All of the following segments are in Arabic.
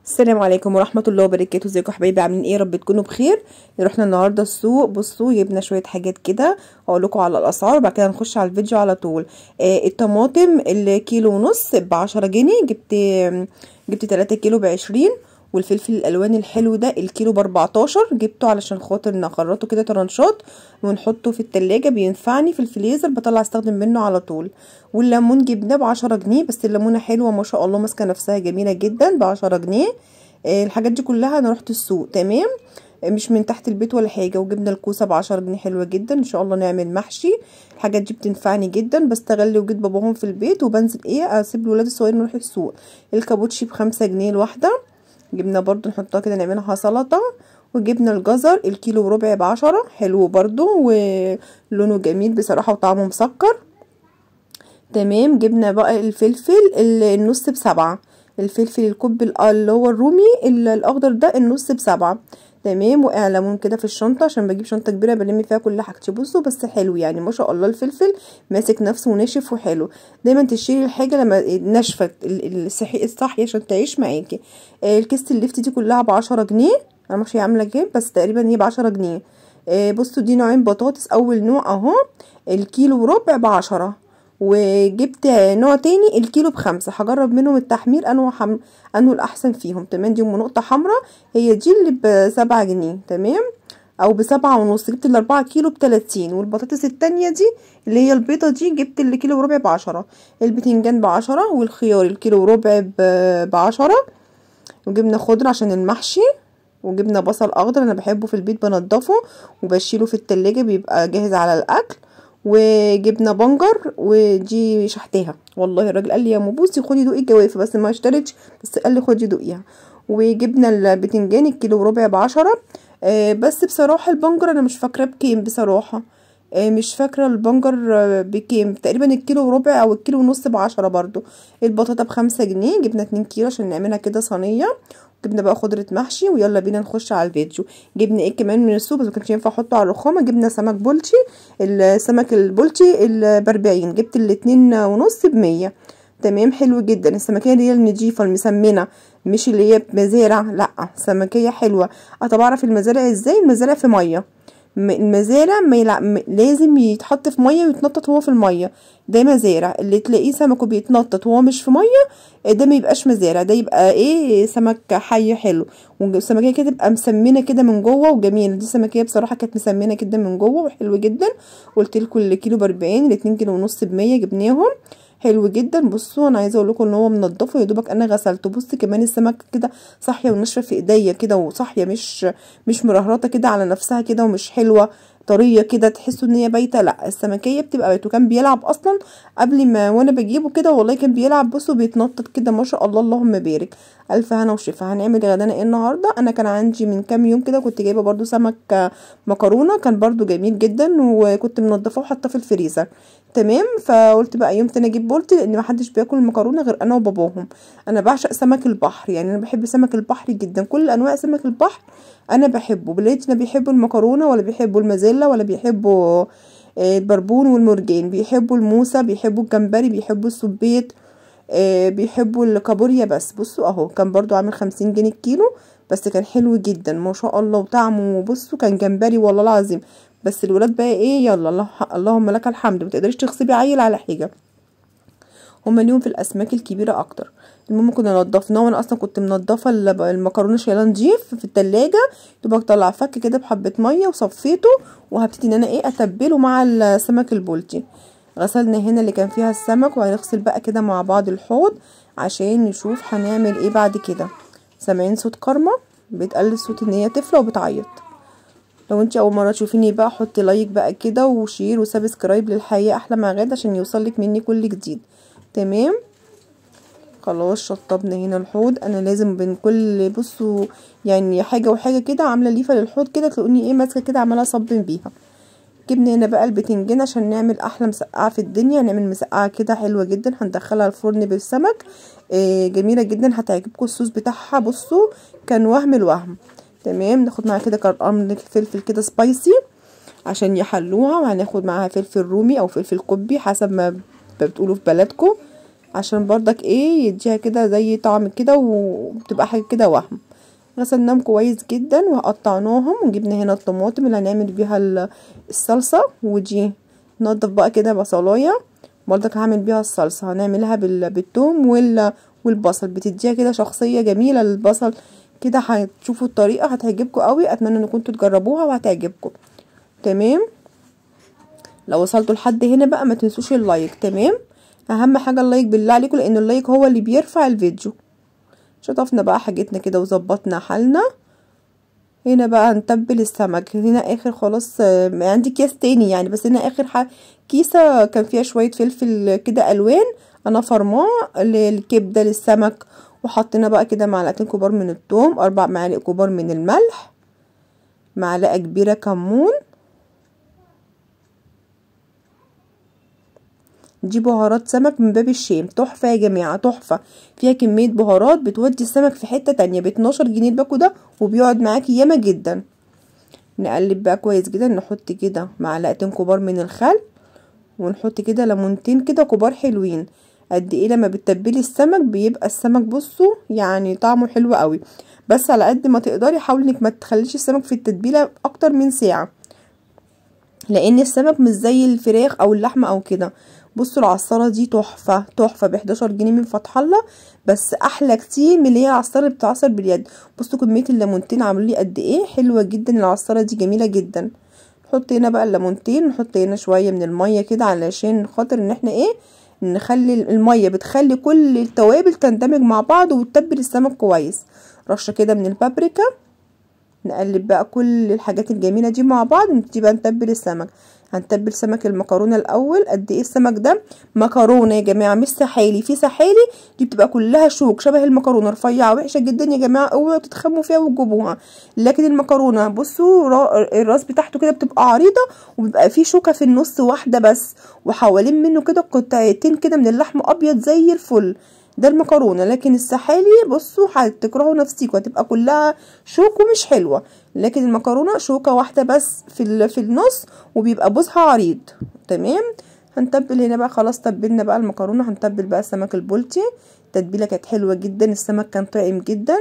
السلام عليكم ورحمة الله وبركاته. ازيكم يا حبايبي؟ عاملين ايه؟ يا رب تكونوا بخير. رحنا النهارده السوق. بصوا جبنا شوية حاجات كده، اقول لكم على الاسعار وبعد كده نخش على الفيديو على طول. الطماطم الكيلو ونص ب10 جنيه. جبت 3 كيلو ب20. والفلفل الالوان الحلو ده الكيلو ب14. جبته علشان خاطر نخرطه كده طرنشات ونحطه في التلاجة، بينفعني في الفريزر، بطلع استخدم منه على طول. والليمون جبناه ب10 جنيه، بس الليمونه حلوه ما شاء الله، ماسكه نفسها جميله جدا ب10 جنيه. الحاجات دي كلها انا رحت السوق تمام، مش من تحت البيت ولا حاجه. وجبنا الكوسه ب10 جنيه، حلوه جدا، ان شاء الله نعمل محشي. الحاجات دي بتنفعني جدا، بستغل وجود باباهم في البيت وبنزل اسيب الولاد الصغيرين نروح السوق. الكابوتشي ب5 جنيه الواحده، جبنا برضو نحطها كده نعملها سلطه. وجبنا الجزر الكيلو وربع ب10، حلو برضو ولونه جميل بصراحه وطعمه مسكر تمام. جبنا بقى الفلفل النص ب7. الفلفل الكوب اللي هو الرومي الاخضر ده النص ب7 تمام. وقع ليمون كده في الشنطه عشان بجيب شنطه كبيره بلم فيها كل حاجتي. بصوا بس حلو يعني ما شاء الله، الفلفل ماسك نفسه وناشف وحلو. دايما تشتري الحاجه لما ناشفه الصحي عشان تعيش معاكي. الكيس اللفت دي كلها ب10 جنيه، انا مش هي عامله كام بس تقريبا هي ب10 جنيه. بصوا دي نوعين بطاطس، اول نوع اهو الكيلو وربع ب10. وجبت نوع تاني الكيلو ب5. هجرب منهم التحمير انه الاحسن فيهم تمام. دي نقطة حمراء، هي دي اللي ب7 جنيه تمام، او ب7.5. جبت ال4 كيلو ب30. والبطاطس التانية دي اللي هي البيضة دي جبت الكيلو وربع ب10. البتنجان ب10. والخيار الكيلو وربع ب10. وجبنا خضرة عشان المحشي. وجبنا بصل اخضر، انا بحبه في البيت بنضفه وبشيله في التلاجة بيبقى جاهز على الاكل. وجبنا بنجر، ودي شحتها والله. الراجل قال لي يا ام بوسي خدي دوقي الجوافه، بس ما اشتريتش، بس قال لي خدي دوقيها. وجبنا البتنجان الكيلو وربع ب10. بس بصراحه البنجر انا مش فاكراه بكام بصراحه. مش فاكره البنجر بكام، تقريبا الكيلو وربع او الكيلو ونص ب10 برضو. البطاطا ب5 جنيه، جبنا 2 كيلو عشان نعملها كده صينيه. جبنا بقى خضرة محشي، ويلا بينا نخش على الفيديو. جبنا ايه كمان من السوق بس مكانش ينفع احطه على الرخامه. جبنا سمك بولتي، السمك البولتي ب40. جبت ال2.5 ب100 تمام. حلو جدا. السمكيه دي النضيفه المسمنه، مش اللي هي مزارع، لا سمكيه حلوه. طب اعرف المزارع ازاي؟ المزارع في ميه، المزارع لازم يتحط في ميه ويتنطط وهو في الميه، ده مزارع. اللي تلاقيه سمكه بيتنطط وهو مش في ميه ده ما يبقاش مزارع، ده يبقى سمك حي حلو. والسمكيه كده تبقى مسمنه كده من جوه وجميله. دي سمكيه بصراحه كانت مسمنه كده من جوه وحلو جدا. قلت لكم الكيلو ب40، ال2 كيلو ونص ب100 جبناهم، حلو جدا. بصوا انا عايزه اقول لكم ان هو منضفه يا دوبك انا غسلته. بص كمان السمك كده صاحيه وناشفه في ايديا كده، وصاحيه مش مرهرطه كده على نفسها كده، ومش حلوه طريه كده تحسوا ان هي بايته، لا السمكيه بتبقى بايته. كان بيلعب اصلا قبل ما وانا بجيبه كده والله، كان بيلعب. بصوا بيتنطط كده ما شاء الله، اللهم بارك. الف هنا وشفا. هنعمل غدانا ايه النهارده؟ انا كان عندي من كام يوم كده كنت جايبه برضو سمك مكرونه، كان برضو جميل جدا، وكنت منضفاه وحاطاه في الفريزر تمام. فقلت بقى يوم تاني اجيب بولتي، لان محدش بياكل المكرونه غير انا وباباهم. انا بعشق سمك البحر، يعني انا بحب سمك البحر جدا، كل انواع سمك البحر انا بحبه. بلادنا بيحبوا المكرونه ولا بيحبوا المازيلا ولا بيحبوا البربون والمرجان، بيحبوا الموسى، بيحبوا الجمبري، بيحبوا السبيط، بيحبوا الكابوريا. بس بصوا اهو كان برضو عامل 50 جنيه الكيلو، بس كان حلو جدا ما شاء الله وطعمه. بصوا كان جمبري والله العظيم. بس الولاد بقى يلا الله اللهم لك الحمد، متقدريش تغصبي عيل على حاجه، هما اليوم في الاسماك الكبيره اكتر. المهم كنا نضفناه، وانا اصلا كنت منضفه المكرونه شايلاه نضيف في التلاجة، دوبك طلع فك كده بحبه ميه وصفيته، وهبتدي ان انا اتبله مع السمك البولتي. غسلنا هنا اللي كان فيها السمك، وهنغسل بقى كده مع بعض الحوض عشان نشوف هنعمل ايه بعد كده. سامعين صوت كارما بتقلد صوت ان هي طفله وبتعيط. لو انت اول مره تشوفيني بقى حطي لايك بقى كده وشير وسبسكرايب للحياه احلى مع غاد عشان يوصلك مني كل جديد تمام. خلاص شطبنا هنا الحوض. انا لازم بين كل بصوا يعني حاجه وحاجه كده عامله ليفه للحوض كده، تلاقوني ماسكه كده عماله اصبن بيها. جبنا هنا بقى البتنجان عشان نعمل احلى مسقعه في الدنيا، نعمل مسقعه كده حلوه جدا، هندخلها الفرن بالسمك. جميله جدا هتعجبكم الصوص بتاعها. بصوا كان وهم الوهم تمام. ناخد معاها كده قرن فلفل كده سبايسي عشان يحلوها، وهناخد معاها فلفل رومي او فلفل كوبي حسب ما بتقولوا في بلدكم، عشان برضك ايه يديها كده زي طعم كده وبتبقى حاجه كده وهم. غسلناهم كويس جدا وقطعناهم وجبنا هنا الطماطم اللي هنعمل بيها الصلصه. ودي نضف بقى كده بصلايه برضك هعمل بيها الصلصه، هنعملها بالثوم والبصل، بتديها كده شخصيه جميله للبصل كده. هتشوفوا الطريقه هتعجبكم قوي، اتمنى انكم تجربوها وهتعجبكم. تمام، لو وصلتوا لحد هنا بقى ما تنسوش اللايك. تمام، اهم حاجه اللايك بالله عليكم، لان اللايك هو اللي بيرفع الفيديو. شطفنا بقى حاجتنا كده وظبطنا حالنا. هنا بقى هنتبل السمك. هنا اخر خلاص عندي اكياس تاني يعني، بس هنا اخر كيسه كان فيها شويه فلفل كده الوان انا فرماه للكبده للسمك. وحطينا بقى كده معلقتين كبار من الثوم، 4 معالق كبار من الملح، معلقه كبيره كمون. دي بهارات سمك من باب الشام، تحفه يا جماعه، تحفه، فيها كميه بهارات بتودي السمك في حته تانية. ب12 جنيه الباكو ده وبيقعد معاكي ياما جدا. نقلب بقى كويس جدا، نحط كده معلقتين كبار من الخل، ونحط كده ليمونتين كده كبار حلوين. قد ايه لما بتتبلي السمك بيبقى السمك بصوا يعني طعمه حلو قوي. بس على قد ما تقدري حاولي انك ما تخليش السمك في التتبيله اكتر من ساعه، لان السمك مش زي الفراخ او اللحمه او كده. بصوا العصاره دي تحفه تحفه، ب 11 جنيه من فتح الله، بس احلى كتير من اللي هي العصاره اللي بتتعصر باليد. بصوا كميه الليمونتين عملوا لي قد ايه حلوه جدا، العصاره دي جميله جدا. نحط هنا بقى الليمونتين، نحط هنا شويه من الميه كده علشان خاطر ان احنا ايه نخلي الميه بتخلي كل التوابل تندمج مع بعض وتتبل السمك كويس. رشه كده من البابريكا. نقلب بقى كل الحاجات الجميله دي مع بعض، نبتدي بقى نتبل السمك. هنتبل سمك المكرونه الاول. قد ايه السمك ده مكرونه يا جماعه مش سحالي، في سحالي دي بتبقى كلها شوك شبه المكرونه رفيعه وحشه جدا يا جماعه، اوعوا تتخموا فيها وتجيبوها. لكن المكرونه بصوا الراس بتاعته كده بتبقى عريضه وبيبقى فيه شوكه في النص واحده بس، وحوالين منه كده قطعتين كده من اللحم ابيض زي الفل. ده المكرونه. لكن السحالي بصوا هتكرهوا نفسيكوا، هتبقى كلها شوك ومش حلوه. لكن المكرونه شوكه واحده بس في النص وبيبقى بوزها عريض. تمام، هنتبل هنا بقى خلاص. تبلنا بقى المكرونه، هنتبل بقى السمك البلطي. التتبيله كانت حلوه جدا، السمك كان طعم جدا.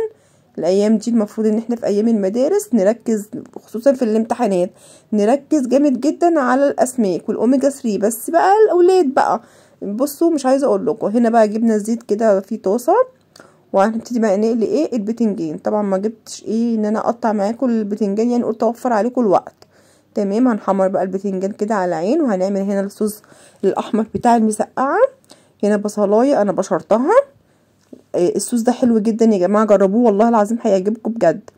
الايام دي المفروض ان احنا في ايام المدارس نركز خصوصا في الامتحانات، نركز جامد جدا على الاسماك والاوميجا 3. بس بقى الاولاد بقى بصوا مش عايزه اقول لكم. هنا بقى جبنا زيت كده في طاسه، وهنبتدي بقى نقلي ايه البتنجان. طبعا ما جبتش ايه ان انا اقطع معاكم البتنجان يعني، قلت اوفر عليكم الوقت. تمام، هنحمر بقى البتنجان كده على عين. وهنعمل هنا الصوص الاحمر بتاع المسقعه. هنا بصلايه انا بشرتها. الصوص ده حلو جدا يا جماعه، جربوه والله العظيم هيعجبكم بجد.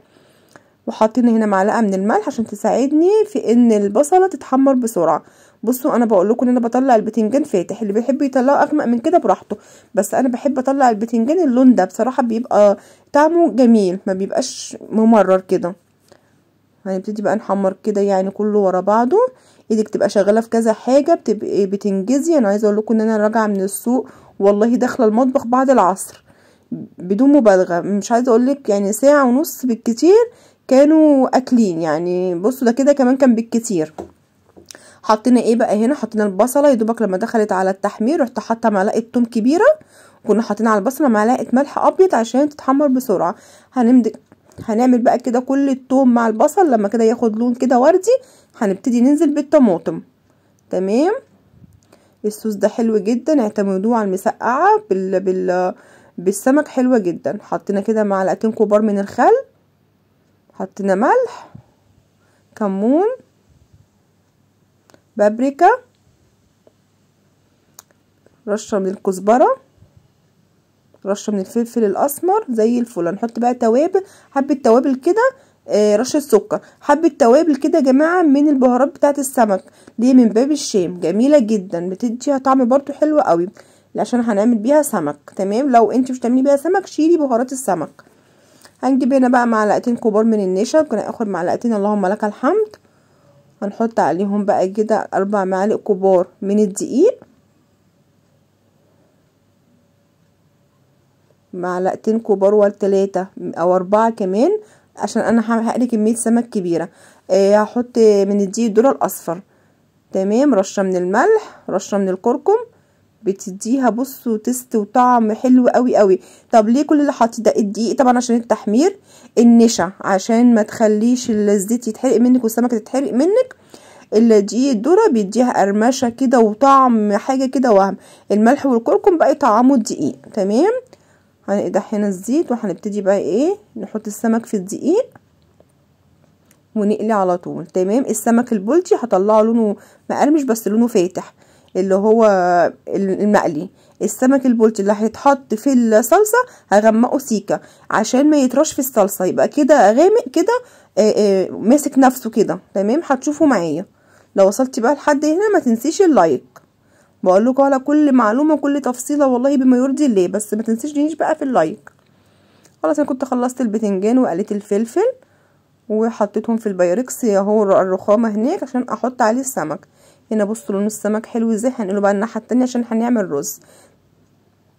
وحاطين هنا معلقه من الملح عشان تساعدني في ان البصله تتحمر بسرعه. بصوا انا بقول لكم ان انا بطلع البتنجان فاتح، اللي بيحب يطلعه اغمق من كده براحته، بس انا بحب اطلع البتنجان اللون ده بصراحه، بيبقى طعمه جميل ما بيبقاش ممرر كده. هنبتدي بقى نحمر كده يعني كله ورا بعضه. ايدك تبقى شغاله في كذا حاجه بتبقى بتنجزي. انا عايزه اقول لكم ان انا راجعه من السوق والله داخله المطبخ بعد العصر بدون مبالغه، مش عايزه اقول لك يعني ساعه ونص بالكتير كانوا اكلين يعني. بصوا ده كده كمان كان بالكتير. حطينا ايه بقى هنا، حطينا البصله. يدوبك لما دخلت على التحمير رحت حاطه معلقه توم كبيره، كنا حاطين على البصله معلقه ملح ابيض عشان تتحمر بسرعه. هنعمل بقى كده كل التوم مع البصل لما كده ياخد لون كده وردي، هنبتدي ننزل بالطماطم. تمام، الصوص ده حلو جدا، اعتمدوه على المسقعه بالسمك حلوه جدا. حطينا كده معلقتين كبار من الخل، حطينا ملح، كمون، بابريكا، رشه من الكزبره، رشه من الفلفل الاسمر زي الفل. هنحط بقى توابل، حبه توابل كده، رشه سكر، حبه توابل كده يا جماعه من البهارات بتاعه السمك دي من باب الشام، جميله جدا بتديها طعم برضو حلو قوي عشان هنعمل بيها سمك. تمام، لو انت مش تعملي بيها سمك شيلي بهارات السمك. هنجيب هنا بقى معلقتين كبار من النشا، كنا اخد معلقتين اللهم لك الحمد. هنحط عليهم بقى كده 4 معالق كبار من الدقيق، معلقتين كبار ولا 3 او 4 كمان عشان انا هقلي كميه سمك كبيره. هحط من الدقيق الذره الاصفر. تمام، رشه من الملح، رشه من الكركم، بتديها بصوا تست وطعم حلو قوي قوي. طب ليه كل اللي حاطه ده؟ الدقيق طبعا عشان التحمير، النشا عشان ما تخليش الزيت يتحرق منك والسمكه تتحرق منك، الدقيق الذره بيديها قرمشه كده وطعم حاجه كده وهم، الملح والكركم بقى يطعموا الدقيق. تمام. هنقدح هنا الزيت وهنبتدي بقى ايه نحط السمك في الدقيق ونقلي على طول. تمام. السمك البلطي هطلعه لونه مقرمش بس لونه فاتح اللي هو المقلي. السمك البلطي اللي هيتحط في الصلصه هغمقه سيكه عشان ما يطرش في الصلصه، يبقى كده غامق كده ماسك نفسه كده. تمام. هتشوفوا معايا. لو وصلتي بقى لحد هنا ما تنسيش اللايك، بقول لكم على كل معلومه وكل تفصيله والله بما يرضي الله، بس ما تنسيش بقى في اللايك. خلاص انا كنت خلصت البتنجان وقليت الفلفل وحطيتهم في البايركس اهو الرخامه هناك عشان احط عليه السمك. هنا بصوا لون السمك حلو ازاي. هنقله بقى الناحيه التانية عشان هنعمل رز.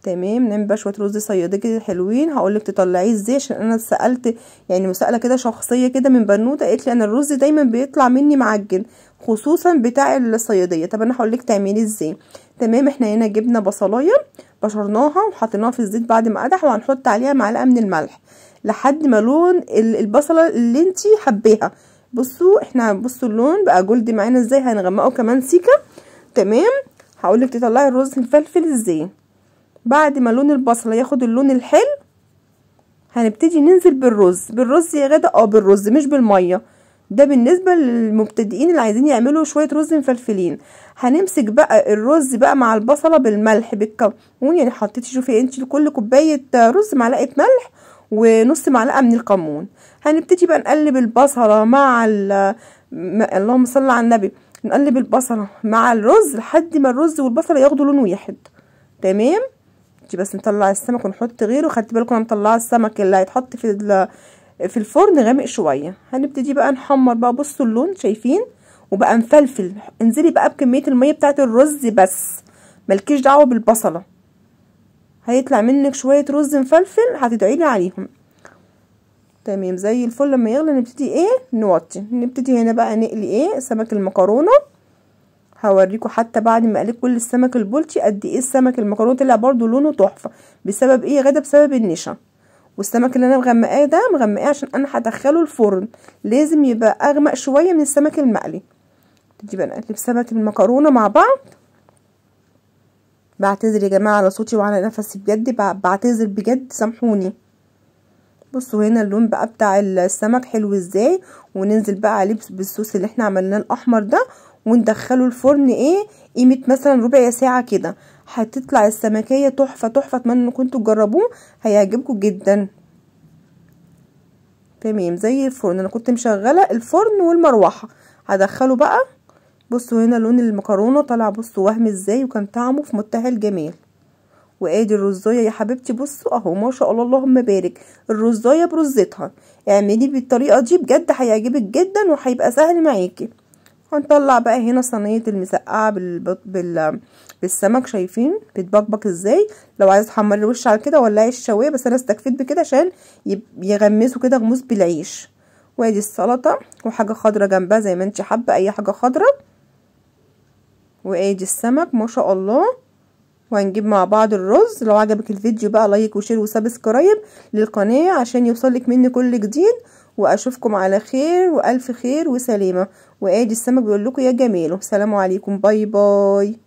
تمام. نعمل بقى شويه رز صياديه كده حلوين، هقولك تطلعيه ازاي عشان انا اتسالت يعني مساله كده شخصيه كده من بنوته قالت لي انا الرز دايما بيطلع مني معجن خصوصا بتاع الصياديه. طب انا هقولك تعمليه ازاي. تمام. احنا هنا جبنا بصلايه بشرناها وحطيناها في الزيت بعد ما قدح، وهنحط عليها معلقه من الملح لحد ما لون البصله اللي انتي حباها. بصوا احنا بصوا اللون بقى جولد معانا ازاي، هنغمقه كمان سيكه. تمام. هقولك تطلعي الرز الفلفل ازاي. بعد ما لون البصله ياخد اللون الحلو هنبتدي ننزل بالرز يا غدا. بالرز مش بالميه، ده بالنسبه للمبتدئين اللي عايزين يعملوا شويه رز مفلفلين. هنمسك بقى الرز بقى مع البصله بالملح بالكمون، يعني حطيتي شوفي انت لكل كوبايه رز معلقه ملح ونص معلقه من الكمون. هنبتدي بقى نقلب البصله مع اللهم صل على النبي، نقلب البصله مع الرز لحد ما الرز والبصله ياخدوا لون واحد. تمام. بس نطلع السمك ونحط غيره. خدت بالكم انا مطلعه السمك اللي هيتحط في الفرن غامق شويه. هنبتدي بقى نحمر بقى. بصوا اللون شايفين وبقى مفلفل. انزلي بقى بكميه الميه بتاعه الرز بس، ملكيش دعوه بالبصله، هيطلع منك شويه رز مفلفل هتدعيلي عليهم. تمام زي الفل. لما يغلي نبتدي ايه نوطي. نبتدي هنا بقى نقلي ايه سمك المكرونه. هوريكم حتى بعد ما قليت كل السمك البلطي قد ايه السمك المكرونه طلع برضو لونه تحفه. بسبب ايه يا غدا؟ بسبب النشا. والسمك اللي انا مغمقاه ده مغمقاه عشان انا هدخله الفرن، لازم يبقى اغمق شويه من السمك المقلي. تيجي بقى نقلب سمك المكرونه مع بعض. بعتذر يا جماعه على صوتي وعلى نفسي بجد، بعتذر بجد سامحوني. بصوا هنا اللون بقى بتاع السمك حلو ازاي. وننزل بقى عليه بالصوص اللي احنا عملناه الاحمر ده وندخله الفرن ايه قيمه مثلا ربع ساعه كده. هتطلع السمكيه تحفه تحفه. اتمنى انكم انتوا تجربوه هيعجبكم جدا. تمام زي الفرن. انا كنت مشغله الفرن والمروحه. هدخله بقى. بصوا هنا لون المكرونه طالع بصوا وهم ازاي وكان طعمه في منتهى الجمال. وادي الرزايه يا حبيبتي. بصوا اهو ما شاء الله اللهم بارك. الرزايه برزتها اعملي بالطريقه دي بجد هيعجبك جدا وهيبقى سهل معاكي. هنطلع بقى هنا صينيه المسقعه بالسمك. شايفين بيتبقبق ازاي. لو عايز تحمري الوش على كده ولعي الشوايه، بس انا استكفيت بكده عشان يغمسوا كده غموس بالعيش. وادي السلطه وحاجه خضره جنبها زي ما انت حابه اي حاجه خضره. وادي السمك ما شاء الله. وهنجيب مع بعض الرز. لو عجبك الفيديو بقى لايك وشير وسبسكرايب للقناه عشان يوصلك مني كل جديد. واشوفكم على خير والف خير وسلامه. وادي السمك بيقول لكم يا جماله. سلام عليكم. باي باي.